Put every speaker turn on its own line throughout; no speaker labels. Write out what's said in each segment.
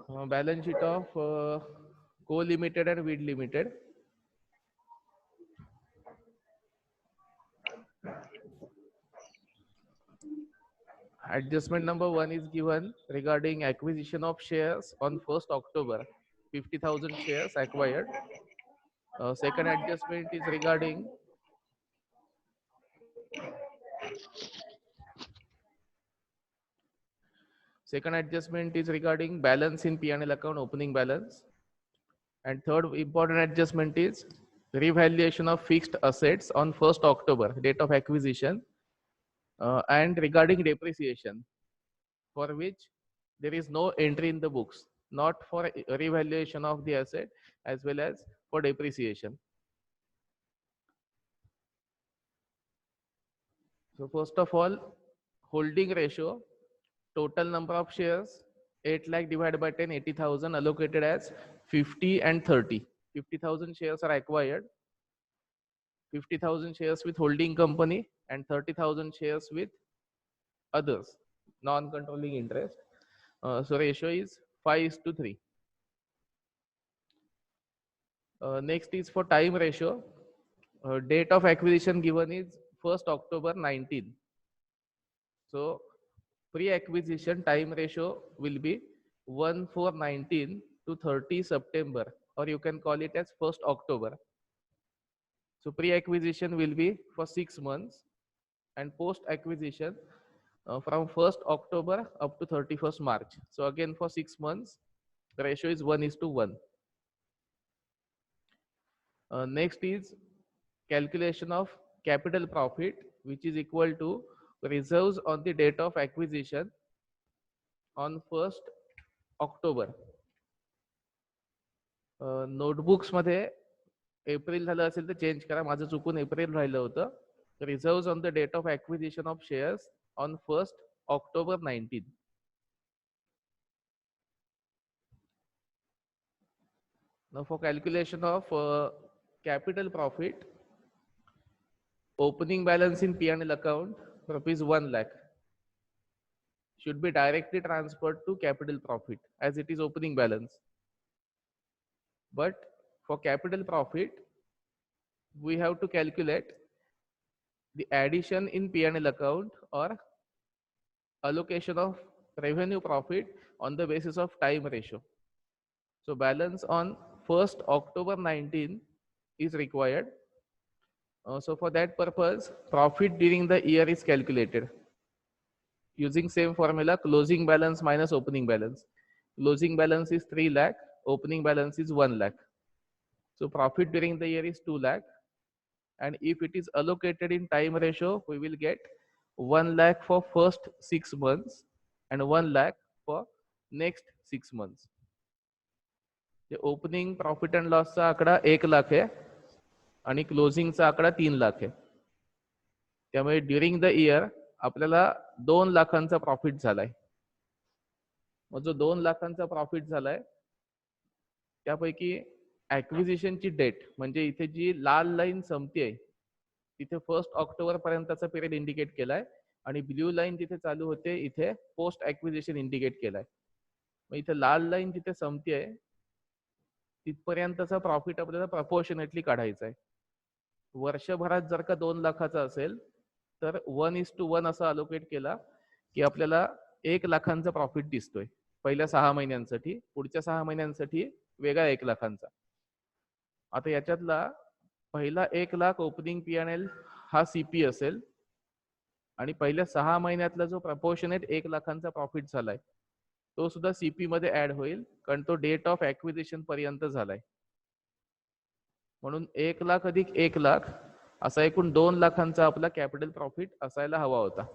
Balance sheet of Co Limited and Weed Limited. Adjustment number 1 is given regarding acquisition of shares on 1st October, 50,000 shares acquired. Second adjustment is regarding balance in P&L account, opening balance. And third important adjustment is revaluation of fixed assets on 1st October, date of acquisition, and regarding depreciation, for which there is no entry in the books, not for revaluation of the asset as well as for depreciation. So first of all, holding ratio, total number of shares 8 lakh divided by 10, 80,000, allocated as 50 and 30. 50,000 shares are acquired, 50,000 shares with holding company and 30,000 shares with others, non-controlling interest. So ratio is 5:3. Next is for time ratio. Date of acquisition given is 1st October 19. So pre-acquisition time ratio will be 1/4/19 to 30 September, or you can call it as 1st October. So pre-acquisition will be for 6 months and post-acquisition from 1st October up to 31st March. So again for 6 months, the ratio is 1:1. Next is calculation of capital profit, which is equal to reserves on the date of acquisition on 1st October. Notebooks मध्ये April झालं असेल तर change करा, माझं चुकून April राहिलं होतं. Reserves on the date of acquisition of shares on 1st October 19. Now for calculation of capital profit, opening balance in P&L account rupees 1 lakh should be directly transferred to capital profit as it is opening balance. But for capital profit, we have to calculate the addition in P&L account or allocation of revenue profit on the basis of time ratio. So balance on 1st October 19 is required. So for that purpose, profit during the year is calculated using same formula, closing balance minus opening balance. Closing balance is 3 lakh, opening balance is 1 lakh. So profit during the year is 2 lakh. And if it is allocated in time ratio, we will get 1 lakh for first 6 months and 1 lakh for next 6 months. The opening profit and loss चा आकडा 1 लाख आहे आणि closing चा आकडा 3 लाख आहे. त्यामुळे during the year आपल्याला 2 लाखांचा प्रॉफिट झालाय. मग जो 2 लाखांचा प्रॉफिट झालाय त्यापैकी ॲक्विजिशनची डेट म्हणजे इथे जी लाल लाईन संपते तिथे 1st October पर्यंतचा पिरियड इंडिकेट केलाय आणि ब्ल्यू लाईन जिथे चालू होते इथे पोस्ट ॲक्विजिशन इंडिकेट केलाय. मग इथे लाल लाईन जिथे संपते तिथपर्यंतचा प्रॉफिट आपल्याला प्रपोर्शनेटली काढायचा आहे. वर्षभरात जर का 2 लाखाचा असेल तर 1:1 असा अलोकेट केला की आपल्याला 1 लाखांचा प्रॉफिट दिसतोय पहिल्या 6 महिन्यांसाठी. पुढच्या 6 महिन्यांसाठी वेगळा 1 लाखांचा. आता याच्यातला पहिला 1 लाख ओपनिंग P&L हा सीपी असेल आणि पहिल्या 6 महिन्यातला जो प्रपोर्शनेट 1 लाखांचा प्रॉफिट झालाय तो सुद्धा सीपी मध्ये ऍड होईल, कारण तो डेट ऑफ ॲक्विजिशन पर्यंत झालाय. म्हणून 1 लाख अधिक 1 लाख असा एकूण 2 लाखांचा आपला कॅपिटल प्रॉफिट असायला हवा होता.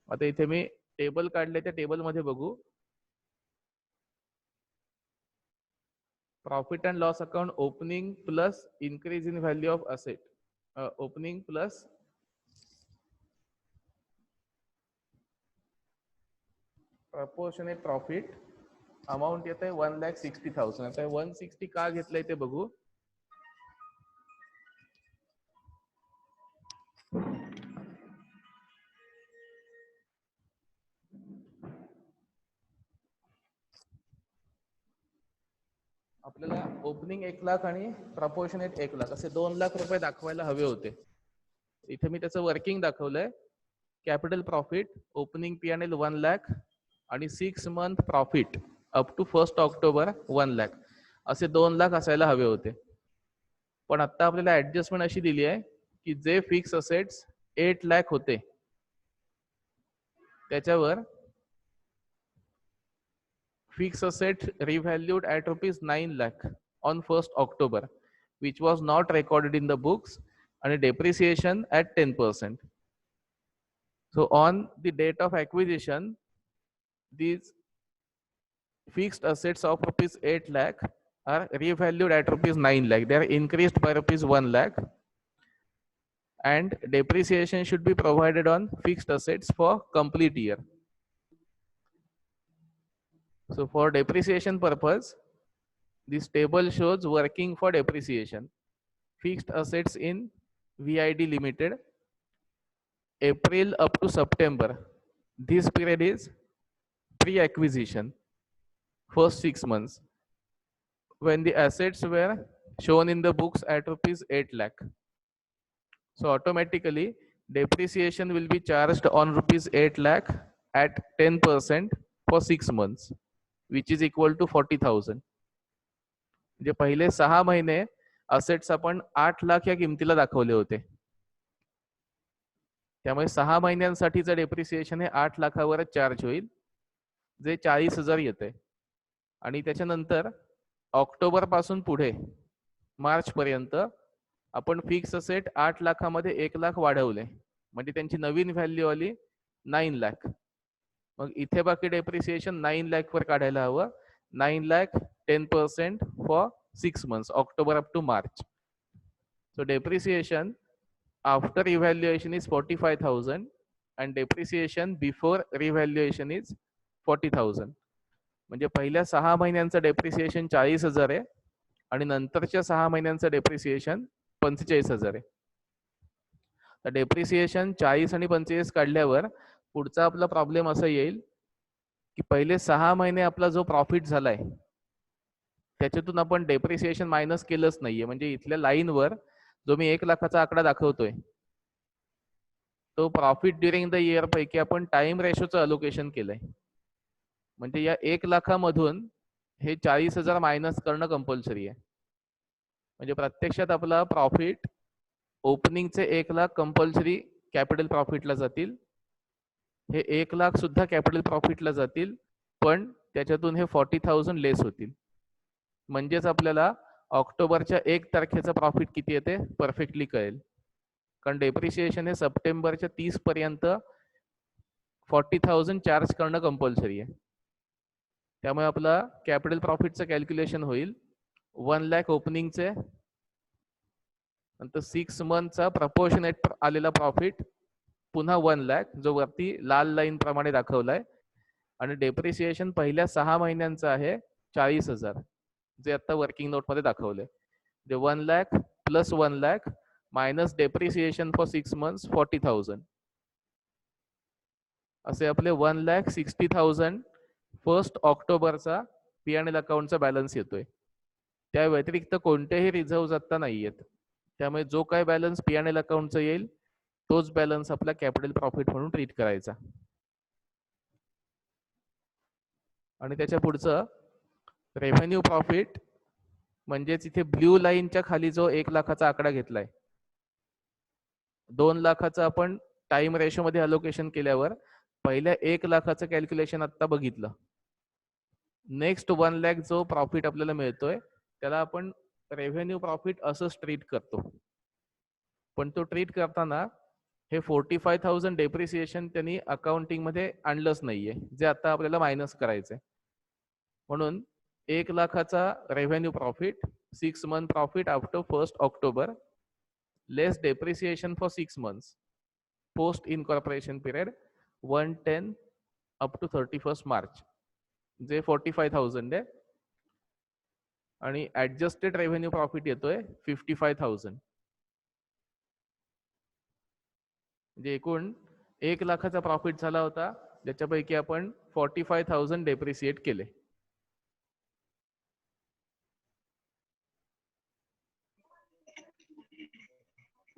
आता इथे मी टेबल काढले, त्या टेबल मध्ये बघू. Profit and loss account opening plus increase in value of asset, opening plus proportionate profit amount येत आहे 1,60,000. आता 160 का घेतलंय ते बघू. आपल्याला ओपनिंग 1 लाख आणि प्रपोर्शनेट 1 लाख असे 2 लाख रुपये दाखवायला हवे होते. इथे मी त्याचं वर्किंग दाखवलंय. Capital profit opening P&L 1 lakh आणि 6 month profit up to 1 October 1 lakh असे 2 लाख असायला हवे होते. पण आता आपल्याला ऍडजस्टमेंट अशी दिली आहे की जे फिक्स असेट्स 8 लाख होते त्याच्यावर fixed asset revalued at rupees 9 lakh on 1st October, which was not recorded in the books, and a depreciation at 10%. So on the date of acquisition, these fixed assets of rupees 8 lakh are revalued at rupees 9 lakh. They are increased by rupees 1 lakh, and depreciation should be provided on fixed assets for complete year. So for depreciation purpose, this table shows working for depreciation. Fixed assets in VID Limited, April up to September. This period is pre-acquisition, first 6 months, when the assets were shown in the books at rupees 8 lakh. So automatically depreciation will be charged on rupees 8 lakh at 10% for 6 months, which is equal to 40,000. म्हणजे पहिले 6 महिने assets आपण 8 लाख या किमतीला दाखवले होते. त्यामुळे 6 महिन्यांसाठीचं depreciation हे 8 लाखावरच charge होईल, जे 40,000 येते. आणि त्याच्यानंतर ऑक्टोबर पासून पुढे मार्च पर्यंत आपण फिक्स असेट 8 लाखामध्ये 1 लाख वाढवले, म्हणजे त्यांची नवीन व्हॅल्यू आली 9 लाख. मग इथे बाकी डेप्रिसिएशन 9 लाख वर काढायला हवं. 9 lakh 10% for 6 months, October up to March. So depreciation after revaluation is 45,000 and depreciation before revaluation is 40,000. म्हणजे पहिल्या 6 महिन्यांचं डेप्रिसिएशन 40,000 आहे आणि नंतरच्या 6 महिन्यांचं डेप्रिसिएशन 45,000 आहे. तर डेप्रिसिएशन 40 आणि 45 काढल्यावर पुढचा आपला प्रॉब्लेम असा येईल की पहिले 6 महिने आपला जो प्रॉफिट झालाय त्याच्यातून आपण डेप्रिसिएशन मायनस केलंच नाहीये. म्हणजे इथल्या लाईनवर जो मी 1 लाखाचा आकडा दाखवतोय तो प्रॉफिट ड्युरिंग द इयर पैकी आपण टाइम रेशोचं अलोकेशन केलंय. म्हणजे या 1 लाखामधून हे 40,000 मायनस करणं कंपल्सरी आहे. म्हणजे प्रत्यक्षात आपला प्रॉफिट ओपनिंगचे 1 लाख कंपल्सरी कॅपिटल प्रॉफिटला जातील, हे 1 लाख सुद्धा कॅपिटल प्रॉफिटला जातील, पण त्याच्यातून हे 40,000 लेस होतील. म्हणजेच आपल्याला ऑक्टोबरच्या 1 तारखेचा प्रॉफिट किती येते परफेक्टली कळेल. कारण डेप्रिसिएशन हे सप्टेंबरच्या 30 पर्यंत 40,000 चार्ज करणं कंपल्सरी आहे. त्यामुळे आपला कॅपिटल प्रॉफिटचं कॅल्क्युलेशन होईल 1 लाख ओपनिंगचे, नंतर 6 मंथचा प्रपोर्शनेट आलेला प्रॉफिट पुन्हा 1 लाख जो वरती लाल लाईन प्रमाणे दाखवलाय, आणि डेप्रिसिएशन पहिल्या 6 महिन्यांचं आहे 40,000 जे आता वर्किंग नोट मध्ये दाखवले. जे 1 lakh plus 1 lakh minus depreciation for 6 months 40,000 असे आपले 1,60,000 1 ऑक्टोबरचा P&L अकाउंटचा बॅलन्स येतोय. त्या व्यतिरिक्त कोणतेही रिझर्व्ह आता नाहीयेत. त्यामुळे जो काय बॅलन्स P&L अकाउंटचा येईल तोच बॅलन्स आपला कॅपिटल प्रॉफिट म्हणून ट्रीट करायचा. आणि त्याच्या पुढचं रेव्हेन्यू प्रॉफिट, म्हणजेच इथे ब्ल्यू लाईनच्या खाली जो 1 लाखाचा आकडा घेतलाय, 2 लाखाचं आपण टाइम रेशो मध्ये अलोकेशन केल्यावर पहिल्या 1 लाखाचं कॅल्क्युलेशन आता बघितलं. नेक्स्ट 1 लाख जो प्रॉफिट आपल्याला मिळतोय त्याला आपण रेव्हेन्यू प्रॉफिट असंच ट्रीट करतो. पण तो ट्रीट करताना हे 45,000 डेप्रिसिएशन त्यांनी अकाउंटिंग मध्ये आणलंच नाहीये, जे आता आपल्याला मायनस करायचंय. म्हणून 1 लाखाचा revenue profit 6 month profit after 1 October less depreciation for 6 months post incorporation period 110 up to 31 March जे 45,000 आहे, आणि ऍडजस्टेड रेव्हेन्यू प्रॉफिट येतोय 55,000. म्हणजे एकूण 1 लाखाचा प्रॉफिट झाला होता, ज्याच्यापैकी आपण 45,000 डेप्रिसिएट केले.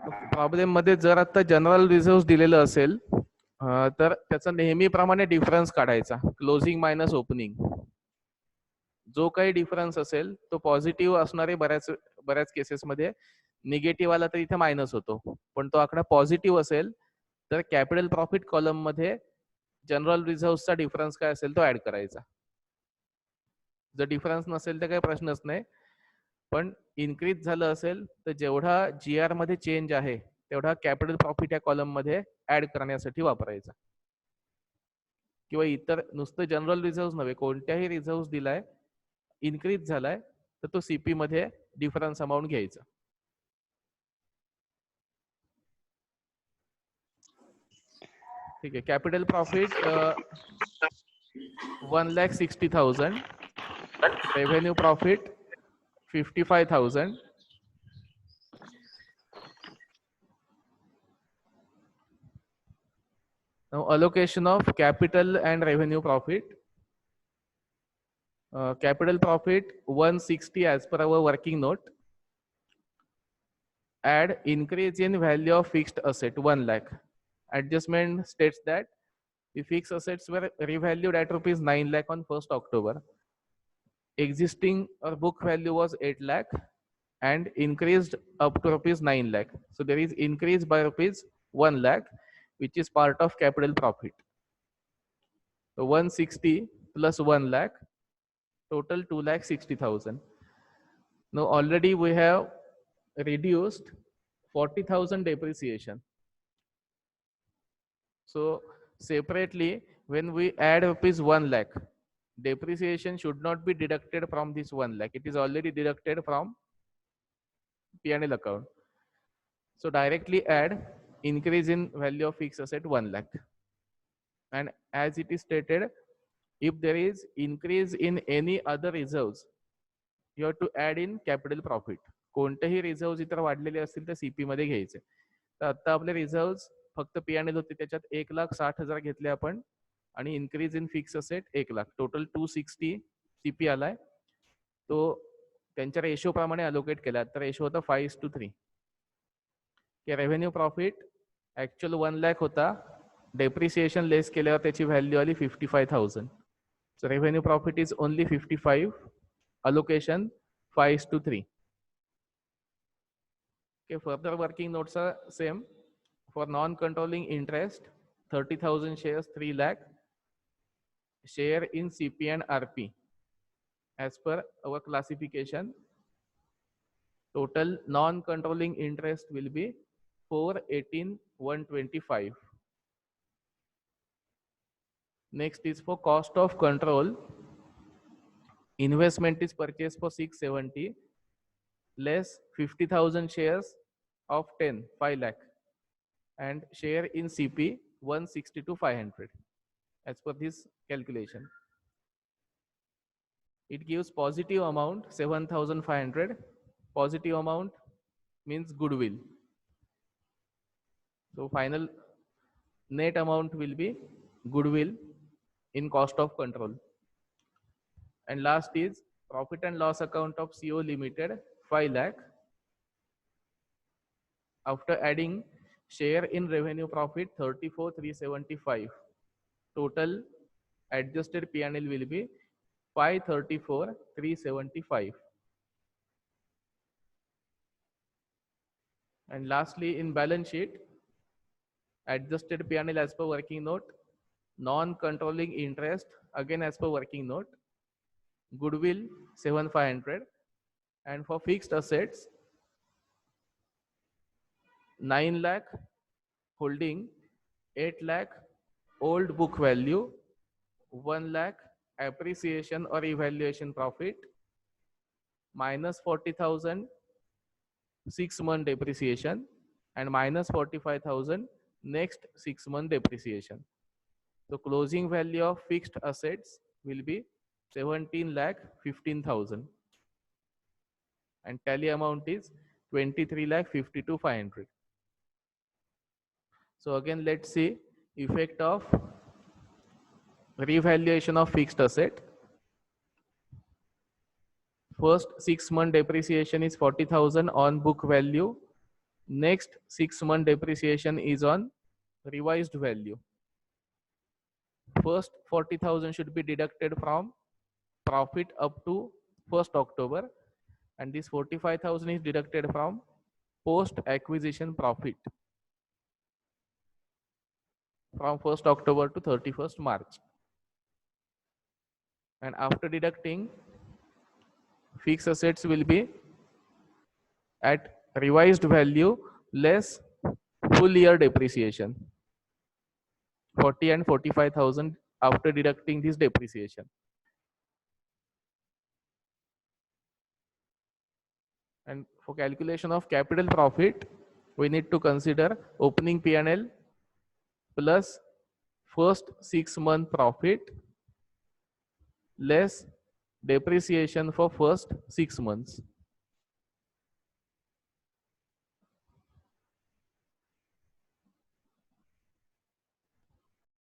प्रॉब्लेम मध्ये जर आता जनरल रिझर्व्ह दिलेलं असेल तर त्याचा नेहमीप्रमाणे डिफरन्स काढायचा, क्लोजिंग मायनस ओपनिंग. जो काही डिफरन्स असेल तो पॉझिटिव्ह असणारे बऱ्याच केसेसमध्ये, निगेटिव्ह आला तर इथे मायनस होतो. पण तो आकडा पॉझिटिव्ह असेल तर कॅपिटल प्रॉफिट कॉलम मध्ये जनरल रिझर्व्हचा डिफरन्स काय असेल तो ऍड करायचा. जर डिफरन्स नसेल तर काही प्रश्नच नाही. पण इन्क्रीज झालं असेल तर जेवढा जी आर मध्ये चेंज आहे तेवढा कॅपिटल प्रॉफिट या कॉलम मध्ये ऍड करण्यासाठी वापरायचा. किंवा इतर नुसतं जनरल रिझर्व्ह नव्हे, कोणत्याही रिझर्व्ह दिलाय, इन्क्रीज झालाय तर तो सीपी मध्ये डिफरन्स अमाऊंट घ्यायचा. ठीक आहे. Capital profit 1,60,000, revenue profit 55,000. Now allocation of capital and revenue profit. Capital profit 160 as per our working note. Add increase in value of fixed asset 1 lakh. Adjustment states that the fixed assets were revalued at rupees 9 lakh on 1st October. Existing book value was 8 lakh and increased up to rupees 9 lakh. So there is increase by rupees 1 lakh, which is part of capital profit. So 160 plus 1 lakh, total 2,60,000. Now already we have reduced 40,000 depreciation. So separately, when we add rupees 1 lakh, depreciation should not be deducted from this 1 lakh. It is already deducted from P&L account. So directly add increase in value of fixed asset 1 lakh. And as it is stated, if there is increase in any other reserves, you have to add in capital profit. कोणतेही reserve इतर वाढलेले असतील तर CP मध्ये घ्यायचे. तर आता आपले रिझर्व्ह फक्त P&L होते, त्याच्यात 1,60,000 घेतले आपण आणि increase in fix asset 1 lakh, total 260 CP आलाय. तो त्यांच्या रेशो प्रमाणे अलोकेट केला. तर रेशो होता 5:3. रेव्हेन्यू प्रॉफिट ऍक्च्युअल 1 लाख होता, डेप्रिसिएशन लेस केल्यावर त्याची व्हॅल्यू आली 55,000. So revenue profit is only 55, allocation 5:3. Okay, further working notes are same. For non-controlling interest, 30,000 shares, 3 lakh. Share in CP and RP. As per our classification, total non-controlling interest will be 418,125. Next is for cost of control. Investment is purchased for 670, less 50,000 shares of 5 lakh, and share in CP 160-500 as per this calculation. It gives positive amount 7,500. Positive amount means goodwill. So final net amount will be goodwill in cost of control. And last is profit and loss account of CO Limited 5 lakh. After adding share in revenue profit 34,375, total adjusted P&L will be 534,375. And lastly, in balance sheet, adjusted P&L as per working note, non-controlling interest again as per working note, goodwill 7,500, and for fixed assets 9 lakh holding, 8 lakh old book value, 1 lakh appreciation or evaluation profit, minus 40,000 6-month depreciation, and minus 45,000 next 6-month depreciation. So closing value of fixed assets will be 17,15,000 and tally amount is 23,52,500. So again, let's see effect of revaluation of fixed asset. First 6-month depreciation is 40,000 on book value, Next 6 month depreciation is on revised value. First 40,000 should be deducted from profit up to 1st October, and this 45,000 is deducted from post acquisition profit from 1st October to 31st March. And after deducting, fixed assets will be at revised value less full year depreciation, 40 and 45,000 after deducting this depreciation. And for calculation of capital profit, we need to consider opening P&L plus first 6 month profit less depreciation for first 6 months.